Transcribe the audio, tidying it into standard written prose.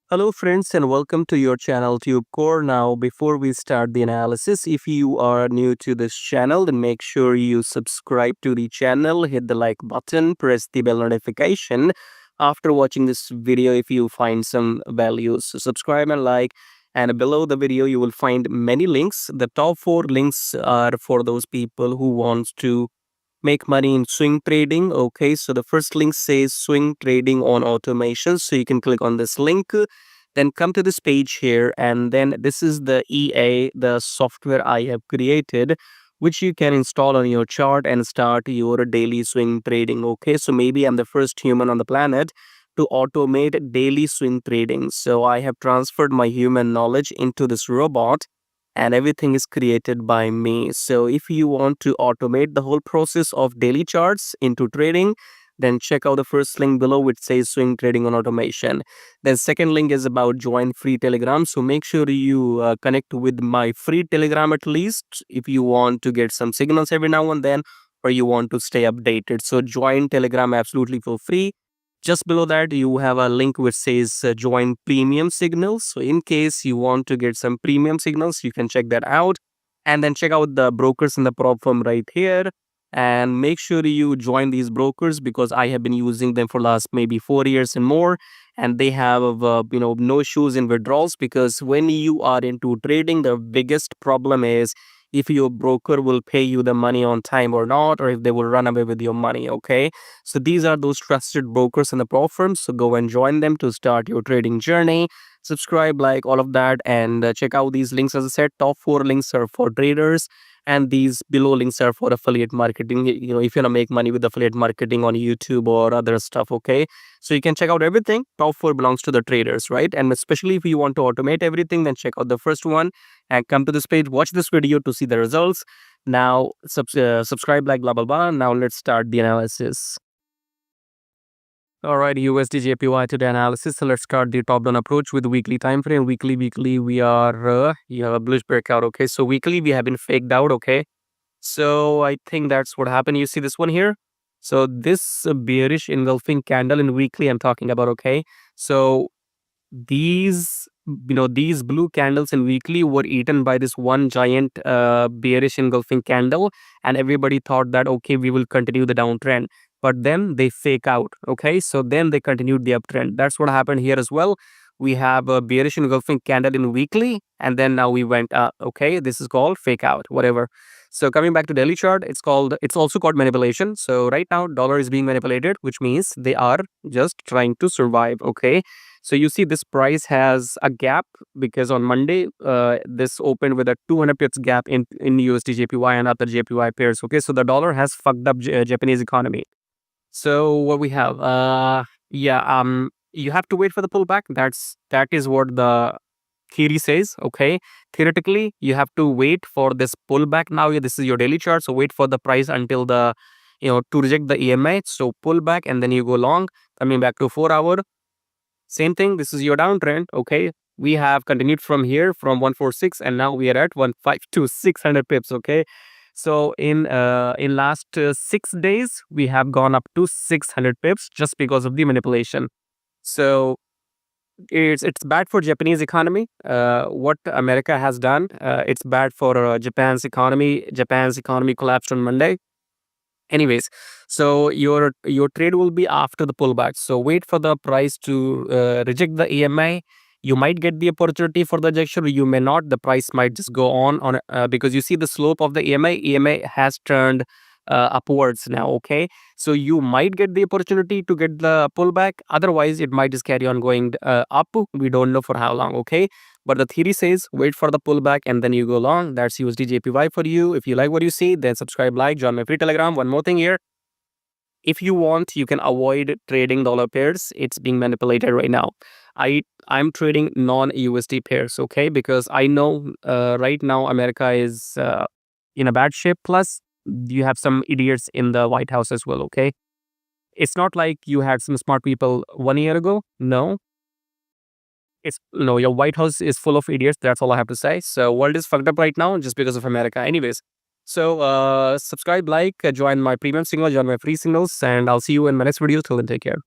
Hello friends and welcome to your channel TubeCore. Now before we start the analysis, if you are new to this channel, then make sure you subscribe to the channel, hit the like button, press the bell notification. After watching this video, if you find some values, so subscribe and like. And below the video, you will find many links. The top 4 links are for those people who wants to make money in swing trading. Okay, so the first link says swing trading on automation, so you can click on this link, then come to this page here, and then this is the the software I have created, which you can install on your chart and start your daily swing trading. Okay, so maybe I'm the first human on the planet to automate daily swing trading, so I have transferred my human knowledge into this robot, and everything is created by me. So if you want to automate the whole process of daily charts into trading, then check out the first link below which says swing trading on automation. Then second link is about join free Telegram. So make sure you connect with my free Telegram at least if you want to get some signals every now and then, or you want to stay updated. So join Telegram absolutely for free. Just below that, you have a link which says join premium signals. So in case you want to get some premium signals, you can check that out. And then check out the brokers in the prop firm right here. And make sure you join these brokers because I have been using them for last maybe 4 years and more. And they have, no issues in withdrawals, because when you are into trading, the biggest problem is if your broker will pay you the money on time or not, or if they will run away with your money. Okay, so these are those trusted brokers in the pro firms. So go and join them to start your trading journey. Subscribe, like, all of that, and check out these links. As I said, top 4 links are for traders, and these below links are for affiliate marketing. If you want to make money with affiliate marketing on YouTube or other stuff. Okay, so you can check out everything. Top 4 belongs to the traders, right? And especially if you want to automate everything, then check out the first one and come to this page, watch this video to see the results. Now subscribe, like, blah blah blah. Now let's start the analysis. All right, USDJPY today analysis. So let's start the top down approach with the weekly time frame. Weekly we are you have a bullish breakout. Okay, so weekly we have been faked out. Okay, so I think that's what happened. You see this one here. So this bearish engulfing candle in weekly I'm talking about. Okay, so these these blue candles in weekly were eaten by this one giant bearish engulfing candle, and everybody thought that okay, we will continue the downtrend, but then they fake out. Okay, so then they continued the uptrend. That's what happened here as well. We have a bearish engulfing candle in weekly, and then now we went up. Okay, this is called fake out, whatever. So coming back to daily chart, it's also called manipulation. So right now dollar is being manipulated, which means they are just trying to survive. Okay, so you see this price has a gap because on Monday, this opened with a 200 pips gap in USDJPY and other JPY pairs. Okay, so the dollar has fucked up Japanese economy. So what we have, you have to wait for the pullback. That is what the theory says. Okay, theoretically, you have to wait for this pullback. Now, this is your daily chart, so wait for the price until the to reject the EMA. So pull back and then you go long. Coming back to 4 hour. Same thing, this is your downtrend. Okay, we have continued from here from 146, and now we are at 152, 600 pips. Okay, so in last 6 days we have gone up to 600 pips just because of the manipulation. So it's bad for Japanese economy. What America has done, it's bad for Japan's economy. Japan's economy collapsed on Monday. Anyways, so your trade will be after the pullback. So wait for the price to reject the EMA. You might get the opportunity for the rejection, or you may not. The price might just go on because you see the slope of the EMA. EMA has turned upwards now. Okay, so you might get the opportunity to get the pullback. Otherwise, it might just carry on going up. We don't know for how long. Okay, but the theory says wait for the pullback and then you go long. That's USDJPY for you. If you like what you see, then subscribe, like, join my free Telegram. One more thing here. If you want, you can avoid trading dollar pairs. It's being manipulated right now. I'm trading non-USD pairs, okay? Because I know right now America is in a bad shape. Plus, you have some idiots in the White House as well, okay? It's not like you had some smart people 1 year ago. No, your White House is full of idiots. That's all I have to say. So world is fucked up right now just because of America. Anyways, so subscribe, like, join my premium signal, join my free signals, and I'll see you in my next video. Till then, take care.